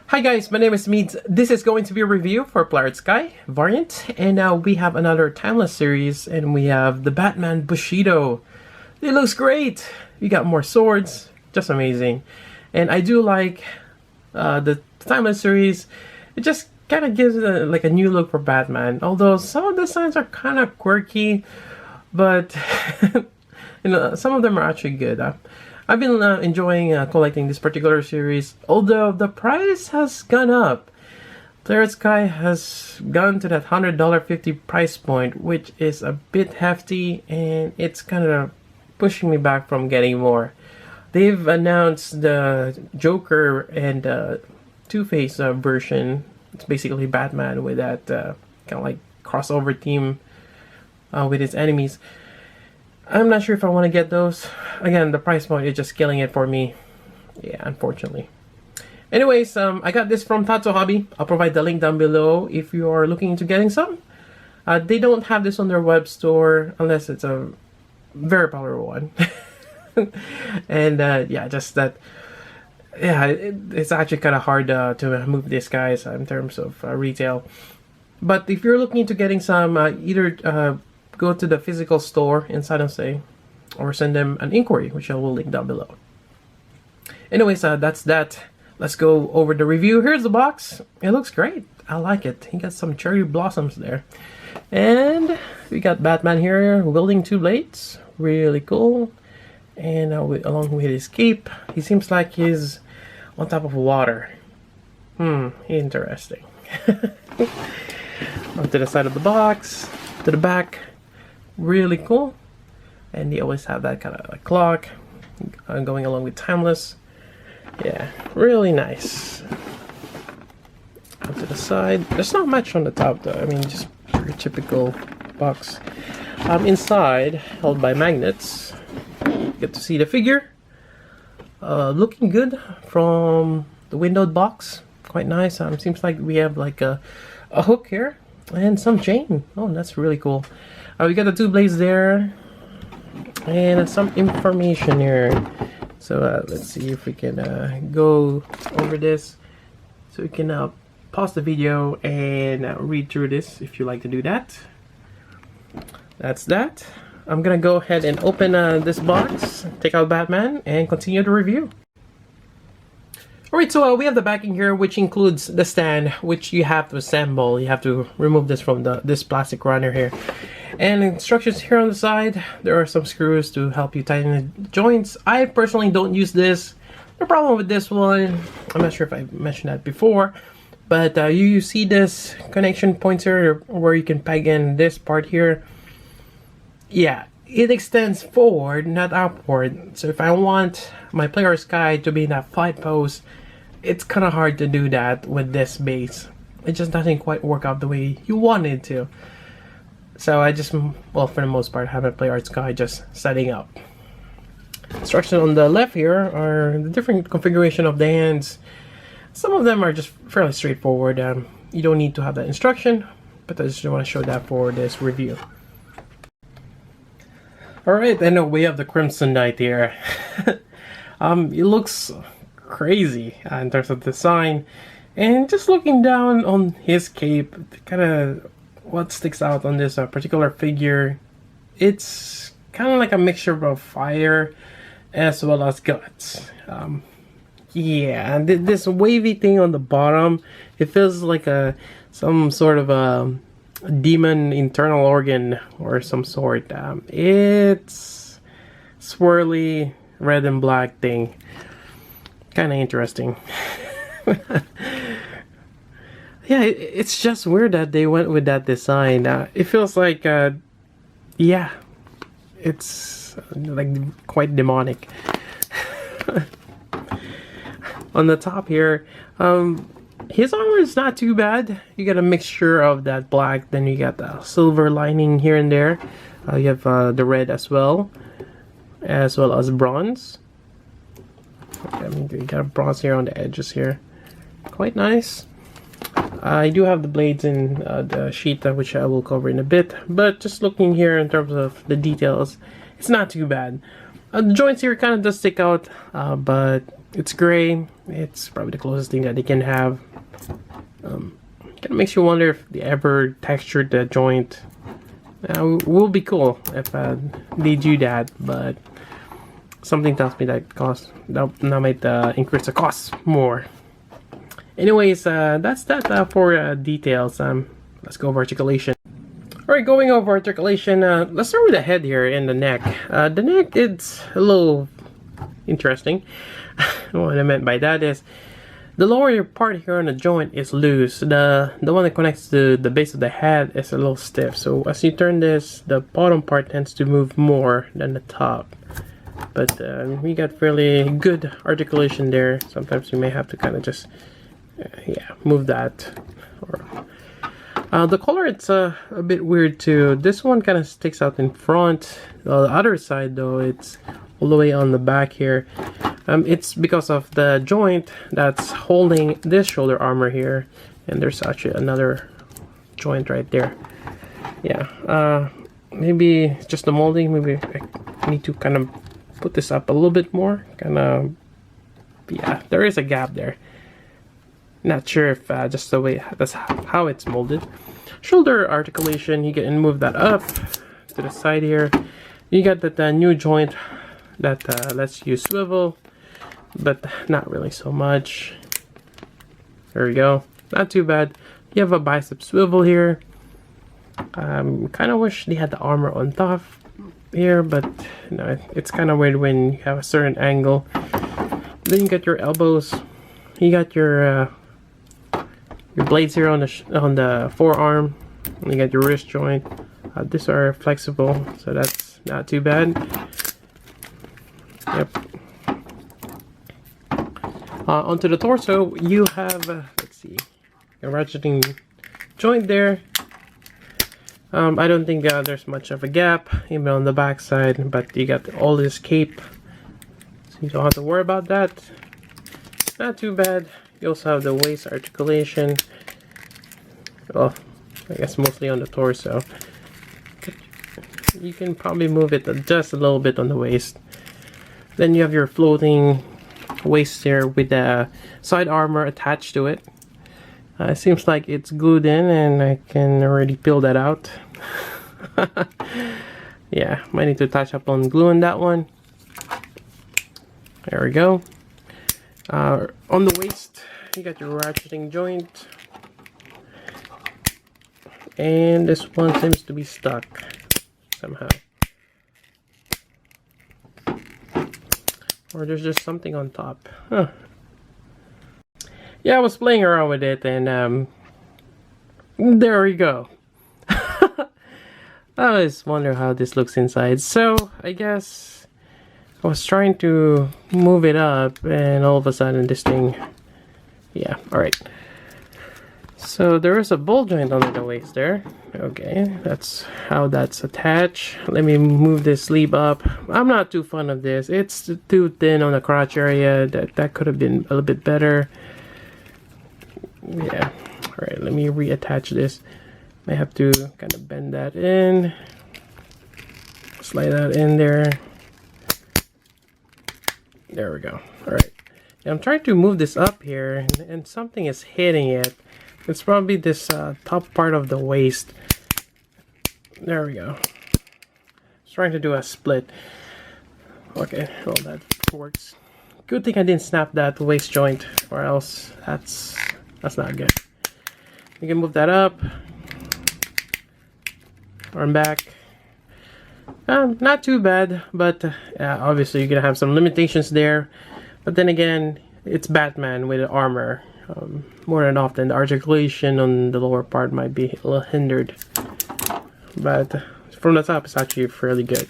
Hi guys, my name is Meads. This is going to be a review for Player Sky variant, and now we have another Timeless series, and we have the Batman Bushido. It looks great. You got more swords, just amazing. And I do like the Timeless series. It just kind of gives like a new look for Batman. Although some of the designs are kind of quirky, but some of them are actually good. I've been enjoying collecting this particular series, although the price has gone up. Player Sky has gone to that $100.50 price point, which is a bit hefty, and it's kind of pushing me back from getting more. They've announced the Joker and Two-Face version. It's basically Batman with that kind of like crossover theme with his enemies. I'm not sure if I want to get those. Again, the price point is just killing it for me. Yeah, unfortunately. Anyways, I got this from Tatsu Hobby. I'll provide the link down below if you are looking into getting some. They don't have this on their web store unless it's a very popular one. And yeah, just that. Yeah, it's actually kind of hard to move these guys in terms of retail. But if you're looking into getting some, either go to the physical store in San Jose or send them an inquiry, which I will link down below. Anyways, that's that. Let's go over the review. Here's the box. It looks great. I like it. He got some cherry blossoms there. And we got Batman here wielding two blades. Really cool. And along with his cape, he seems like he's on top of water. Interesting. Onto the side of the box, to the back. Really cool. And they always have that kind of like clock going along with Timeless. Yeah, really nice. Onto the side. There's not much on the top though. I mean, just your typical box. Inside, held by magnets. Get to see the figure. Looking good from the windowed box. Quite nice. Seems like we have like a hook here and some chain. Oh, that's really cool. We got the two blades there and some information here. So let's see if we can go over this. So we can pause the video and read through this if you like to do that. That's that. I'm gonna go ahead and open this box, take out Batman, and continue the review. Alright, so we have the backing here, which includes the stand, which you have to assemble. You have to remove this from this plastic runner here. And instructions here on the side. There are some screws to help you tighten the joints. I personally don't use this. The problem with this one, I'm not sure if I mentioned that before, but you see this connection points here where you can peg in this part here. Yeah, it extends forward, not upward. So if I want my Player Sky to be in that fight pose, it's kind of hard to do that with this base. It just doesn't quite work out the way you want it to. So I just, well, for the most part, have a Player Sky just setting up. Instructions on the left here are the different configuration of the hands. Some of them are just fairly straightforward. You don't need to have that instruction, but I just want to show that for this review. Alright, and we have the Crimson Knight here. It looks crazy in terms of design, and just looking down on his cape, kind of what sticks out on this particular figure, it's kind of like a mixture of fire as well as guts. Yeah, and this wavy thing on the bottom, it feels like some sort of a demon internal organ or some sort. It's swirly red and black thing. Kind of interesting. Yeah, it's just weird that they went with that design. It feels like, yeah, it's like quite demonic. On the top here, his armor is not too bad. You get a mixture of that black, then you got the silver lining here and there. You have the red as well as bronze. I mean, you got bronze here on the edges here. Quite nice. I do have the blades in the sheet, which I will cover in a bit. But just looking here in terms of the details, it's not too bad. The joints here kind of does stick out, but It's gray. It's probably the closest thing that they can have. Kind of makes you wonder if they ever textured the joint. Will be cool if they do that, but something tells me that might increase the cost more. Anyways, that's that for details. Let's go over articulation. Alright, going over articulation, let's start with the head here and the neck. The neck, it's a little interesting. What I meant by that is the lower part here on the joint is loose. The one that connects to the base of the head is a little stiff. So as you turn this, the bottom part tends to move more than the top. But we got fairly good articulation there. Sometimes you may have to kind of just move that. The color, it's a bit weird too. This one kind of sticks out in front. The other side though, it's all the way on the back here. It's because of the joint that's holding this shoulder armor here, and there's actually another joint right there. Yeah, maybe it's just the molding. Maybe I need to kind of put this up a little bit more. Kind of, yeah, there is a gap there. Not sure if just the way that's how it's molded. Shoulder articulation, you can move that up to the side here. You got that new joint that lets you swivel, but not really so much. There we go. Not too bad. You have a bicep swivel here. Kind of wish they had the armor on top here, but you know, it's kind of weird when you have a certain angle. Then you got your elbows. You got your blades here on the forearm. And you got your wrist joint. These are flexible, so that's not too bad. Yep. Onto the torso, you have let's see, a ratcheting joint there. I don't think there's much of a gap even on the back side, but you got all this cape, so you don't have to worry about that. Not too bad. You also have the waist articulation. Well, I guess mostly on the torso. You can probably move it just a little bit on the waist. Then you have your floating waist here with the side armor attached to it. It seems like it's glued in, and I can already peel that out. Yeah, might need to touch up on gluing that one. There we go. On the waist, you got your ratcheting joint, and this one seems to be stuck somehow, or there's just something on top. Huh. Yeah, I was playing around with it, and there we go. I always wonder how this looks inside. So I guess I was trying to move it up, and all of a sudden this thing, yeah, alright. So there is a ball joint under the waist there. Okay, that's how that's attached. Let me move this sleeve up. I'm not too fond of this. It's too thin on the crotch area. That could have been a little bit better. Yeah, alright, let me reattach this. I have to kind of bend that in, slide that in there. There we go. Alright, I'm trying to move this up here, and something is hitting it. It's probably this top part of the waist. There we go. Just trying to do a split. Okay, well, that works. Good thing I didn't snap that waist joint, or else that's not good. You can move that up. Arm back. Not too bad, but obviously you're gonna have some limitations there. But then again, it's Batman with armor. More than often, the articulation on the lower part might be a little hindered. But from the top, it's actually fairly good.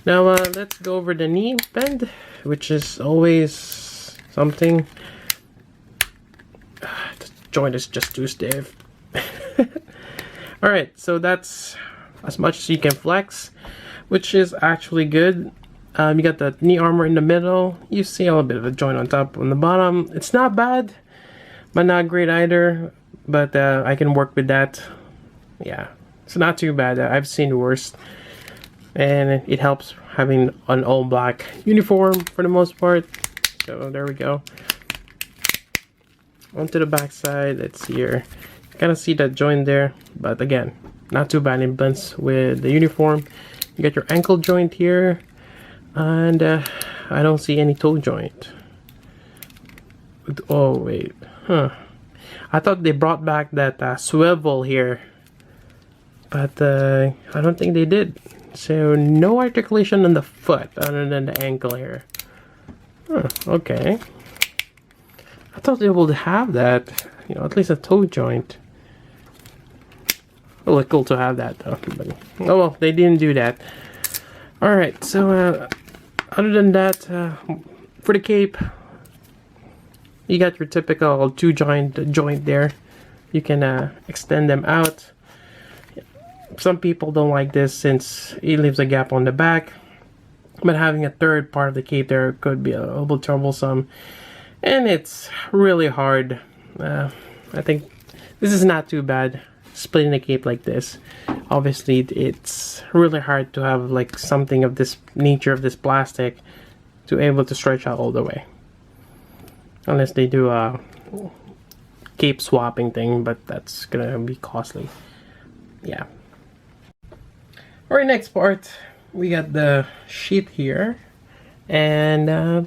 Now let's go over the knee bend, which is always something. The joint is just too stiff. Alright, so that's as much as you can flex, which is actually good. You got the knee armor in the middle. You see a little bit of a joint on top. On the bottom, it's not bad, but not great either. But I can work with that. Yeah, it's not too bad. I've seen worse, and it helps having an all black uniform for the most part. So there we go. Onto the back side. Let's see here. You kind of see that joint there, but again, not too bad. It blends with the uniform. You got your ankle joint here, and I don't see any toe joint. Oh wait, huh? I thought they brought back that swivel here, but I don't think they did. So no articulation on the foot other than the ankle here. Huh, okay. I thought they would have that, you know, at least a toe joint. It would look cool to have that though. But, oh well, they didn't do that. Alright, so other than that, for the cape, you got your typical two joint there. You can extend them out. Some people don't like this since it leaves a gap on the back, but having a third part of the cape there could be a little bit troublesome, and it's really hard. I think this is not too bad, splitting the cape like this. Obviously it's really hard to have like something of this nature, of this plastic, to able to stretch out all the way, unless they do a cape swapping thing, but that's gonna be costly. Yeah. Alright, next part, we got the sheet here, and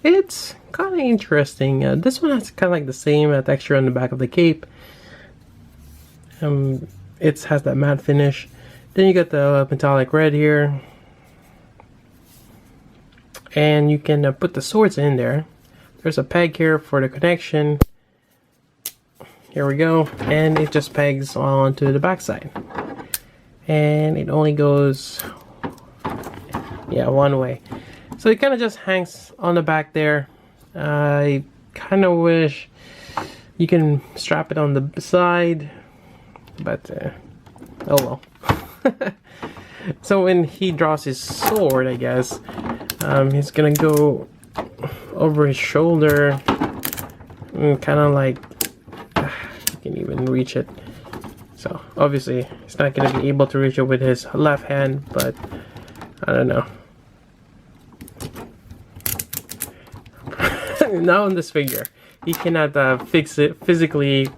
it's kind of interesting. This one has kind of like the same texture on the back of the cape. It has that matte finish. Then you got the metallic red here, and you can put the swords in there. There's a peg here for the connection. Here we go, and it just pegs onto the back side, and it only goes, yeah, one way. So it kind of just hangs on the back there. I kind of wish you can strap it on the side, but oh well. So when he draws his sword, I guess he's gonna go over his shoulder, kind of like you can even reach it. So obviously he's not gonna be able to reach it with his left hand, but I don't know. Now on this figure, he cannot physically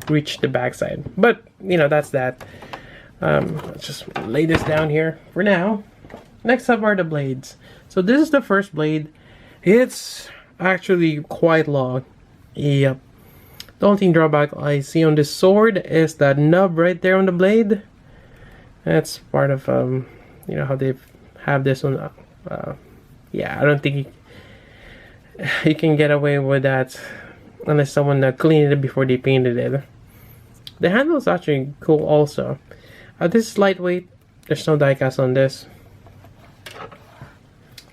reach the backside, but you know, that's that. Let's just lay this down here for now. Next up are the blades. So this is the first blade. It's actually quite long. Yep. The only drawback I see on this sword is that nub right there on the blade. That's part of you know, how they have this one. Yeah, I don't think you can get away with that unless someone cleaned it before they painted it. The handle is actually cool also. This is lightweight. There's no die cast on this.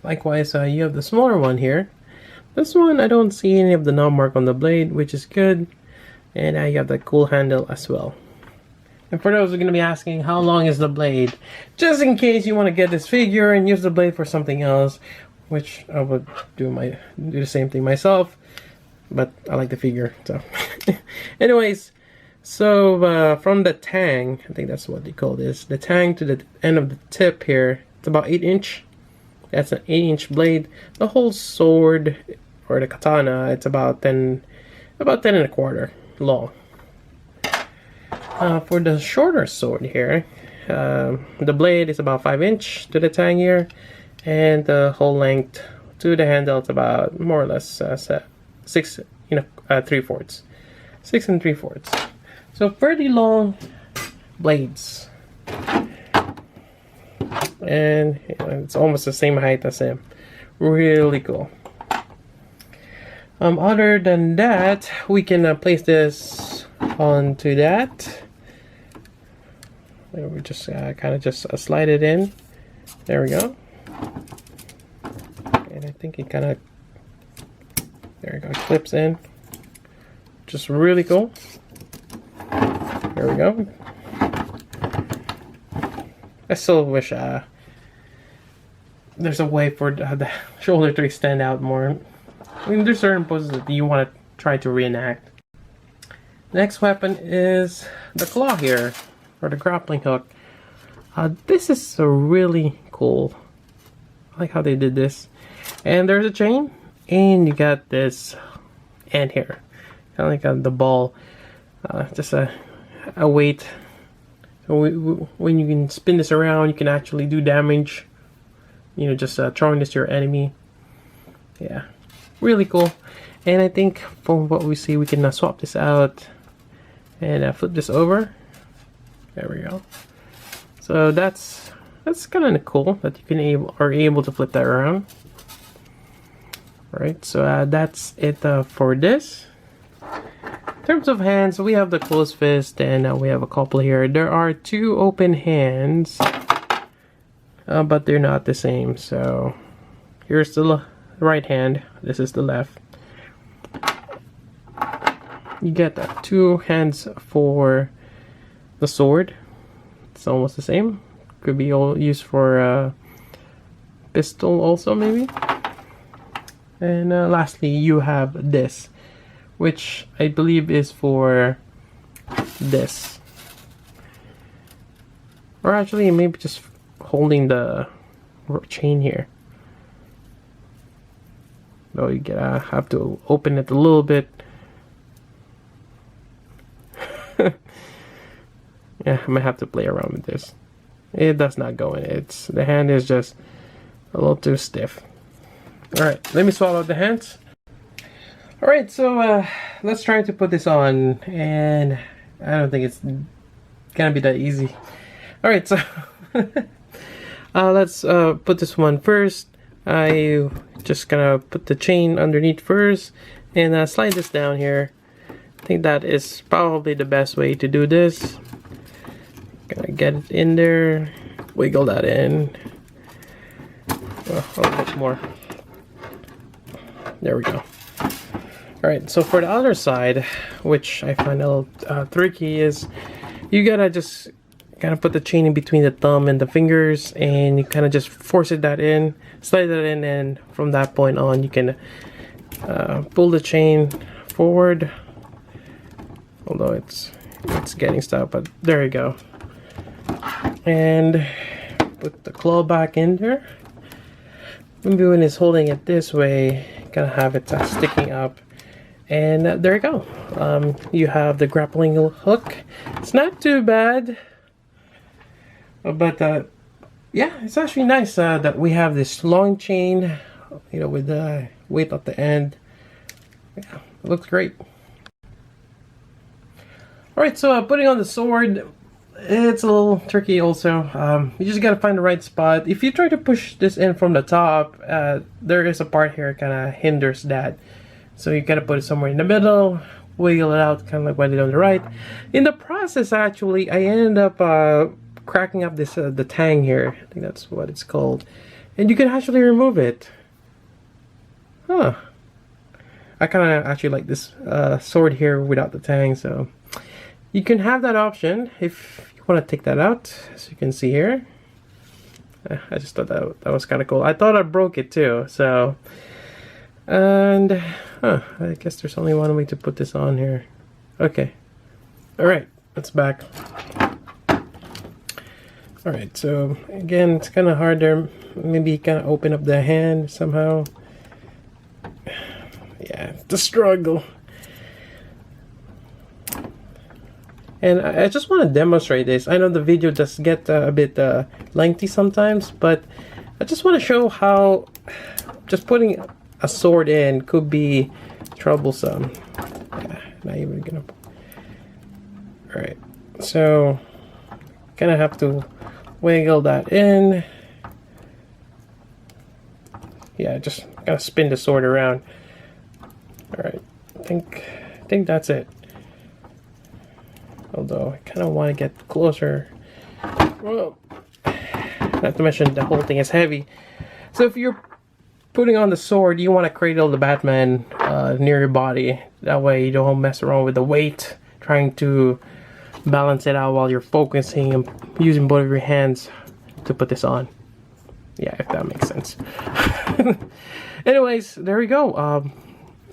Likewise, you have the smaller one here. This one, I don't see any of the knob mark on the blade, which is good. And you have the cool handle as well. And for those who are going to be asking, how long is the blade? Just in case you want to get this figure and use the blade for something else, which I would do the same thing myself, but I like the figure. So, anyways, so from the tang, I think that's what they call this, the tang to the end of the tip here, it's about 8-inch. That's an 8-inch blade. The whole sword, or the katana, it's about 10 and a quarter long. For the shorter sword here, the blade is about 5-inch to the tang here, and the whole length to the handle is about more or less 6 3/4. 6 3/4. So pretty long blades. And you know, it's almost the same height as him. Really cool. Other than that, we can place this onto that. We just kind of just slide it in. There we go. And I think it kind of, there we go, clips in. Just really cool. There we go. I still wish there's a way for the shoulder to extend out more. I mean, there's certain poses that you want to try to reenact. Next weapon is the claw here, or the grappling hook. This is really cool. I like how they did this. And there's a chain, and you got this end here, kind of like the ball, just a weight. So when you can spin this around, you can actually do damage. You know, just throwing this to your enemy. Yeah, really cool. And I think from what we see, we can swap this out and flip this over. There we go. So that's kind of cool that you can are able to flip that around. All right, so that's it for this. In terms of hands, we have the closed fist, and we have a couple here. There are 2 open hands, but they're not the same. So here's the right hand. This is the left. You get 2 hands for the sword. It's almost the same. Could be all used for pistol also, maybe. And lastly, you have this, which I believe is for this. Or actually, maybe just holding the chain here. Though you have to open it a little bit. Yeah, I might have to play around with this. It does not go in. The hand is just a little too stiff. Alright, let me swap out the hands. Alright, so let's try to put this on, and I don't think it's gonna be that easy. Alright, so let's put this one first. I just gonna put the chain underneath first and slide this down here. I think that is probably the best way to do this. Gonna get it in there, wiggle that in. A little bit more. There we go. Alright, so for the other side, which I find a little tricky, is you gotta just kind of put the chain in between the thumb and the fingers, and you kind of just force that in, slide that in, and from that point on you can pull the chain forward. Although it's getting stuck, but there you go. And put the claw back in there. Maybe when it's holding it this way, gonna have it sticking up, and there you go. You have the grappling hook. It's not too bad, but yeah, it's actually nice that we have this long chain, you know, with the weight at the end. Yeah, it looks great. Alright, so putting on the sword, it's a little tricky also. You just gotta find the right spot. If you try to push this in from the top, there is a part here that kind of hinders that. So you gotta put it somewhere in the middle, wiggle it out, kind of like what I did on the right. In the process, actually, I ended up cracking up this the tang here. I think that's what it's called. And you can actually remove it. Huh. I kind of actually like this sword here without the tang, so you can have that option if you want to take that out, as you can see here. I just thought that was kind of cool. I thought I broke it too, so. And I guess there's only one way to put this on here. Okay. Alright, that's back. Alright, so again, it's kind of hard there. Maybe kind of open up the hand somehow. Yeah, it's a struggle. And I just want to demonstrate this. I know the video does get a bit lengthy sometimes, but I just want to show how just putting a sword in could be troublesome. Yeah, not even gonna. Alright, so gonna have to wiggle that in. Yeah, just gotta spin the sword around. Alright, I think that's it. Although I kind of want to get closer. Well, not to mention the whole thing is heavy. So if you're putting on the sword, you want to cradle the Batman near your body. That way you don't mess around with the weight, trying to balance it out while you're focusing and using both of your hands to put this on. Yeah, if that makes sense. Anyways, there we go.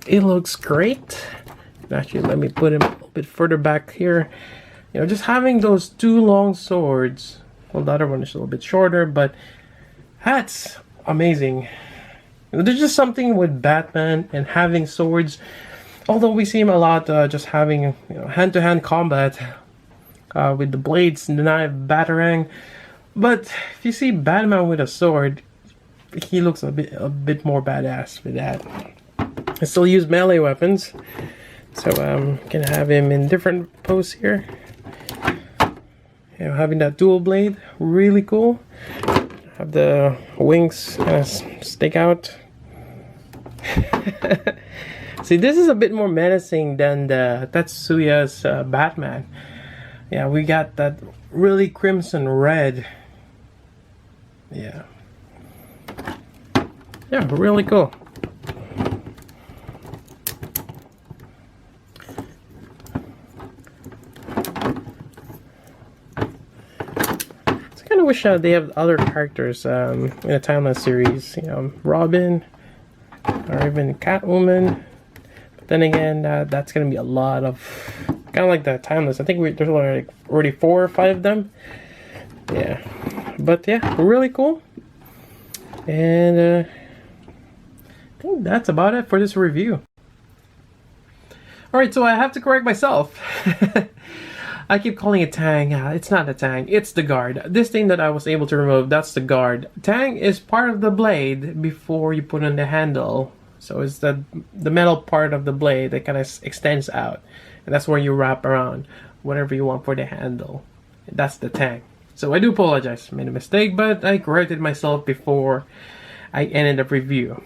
It looks great. Actually, let me put him a little bit further back here. You know, just having those 2 long swords. Well, the other one is a little bit shorter, but that's amazing. There's just something with Batman and having swords. Although we see him a lot just having hand-to-hand combat with the blades and the knife, batarang. But if you see Batman with a sword, he looks a bit more badass with that. I still use melee weapons, so can have him in different poses here. Having that dual blade, really cool. Have the wings stick out. See, this is a bit more menacing than the Tetsuya's Batman. Yeah, we got that really crimson red. Yeah, really cool. I kind of wish they have other characters in a Timeless series. Robin or even Catwoman. But then again, that's gonna be a lot of kind of like the Timeless. I think there's already 4 or 5 of them. Yeah, but yeah, really cool. And I think that's about it for this review. Alright, so I have to correct myself. I keep calling it tang. It's not a tang, it's the guard. This thing that I was able to remove, that's the guard. Tang is part of the blade before you put on the handle. So it's the metal part of the blade that kind of extends out. And that's where you wrap around whatever you want for the handle. That's the tang. So I do apologize, I made a mistake, but I corrected myself before I ended the review.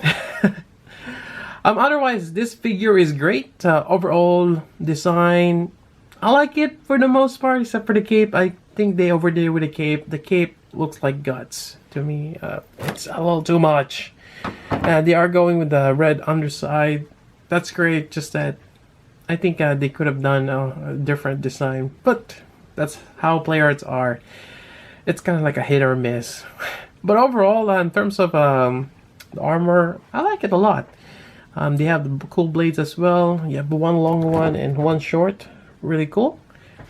Otherwise, this figure is great. Overall design, I like it for the most part, except for the cape. I think they overdid with the cape. The cape looks like guts to me. It's a little too much. They are going with the red underside. That's great, just that I think they could have done a different design. But that's how play arts are. It's kind of like a hit or miss. But overall, in terms of the armor, I like it a lot. They have the cool blades as well. You have one long one and one short. Really cool.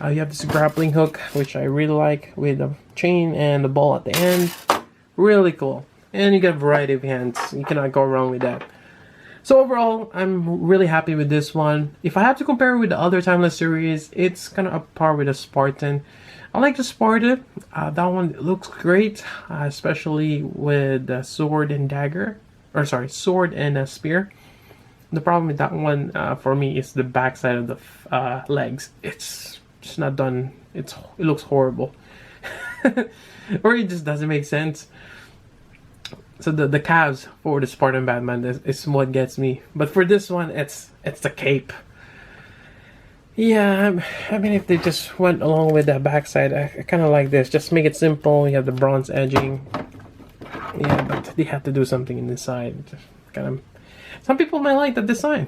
You have this grappling hook, which I really like, with the chain and the ball at the end. Really cool. And you get a variety of hands. You cannot go wrong with that. So overall, I'm really happy with this one. If I have to compare it with the other Timeless series, it's kind of up par with the Spartan. I like the Spartan. That one looks great, especially with the sword and dagger. Or sorry, sword and a spear. The problem with that one for me is the backside of the legs. It's just not done. It looks horrible. Or it just doesn't make sense. So the calves for the Spartan Batman is what gets me. But for this one, it's the cape. Yeah, I mean, if they just went along with that backside, I kind of like this. Just make it simple. You have the bronze edging. Yeah, but they have to do something in the side. Kind of. Some people might like the design.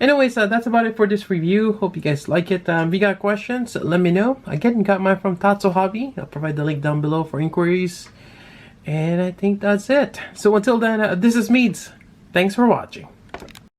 Anyways, that's about it for this review. Hope you guys like it. If you got questions, let me know. Again, got mine from Tatsu Hobby. I'll provide the link down below for inquiries. And I think that's it. So until then, this is Meads. Thanks for watching.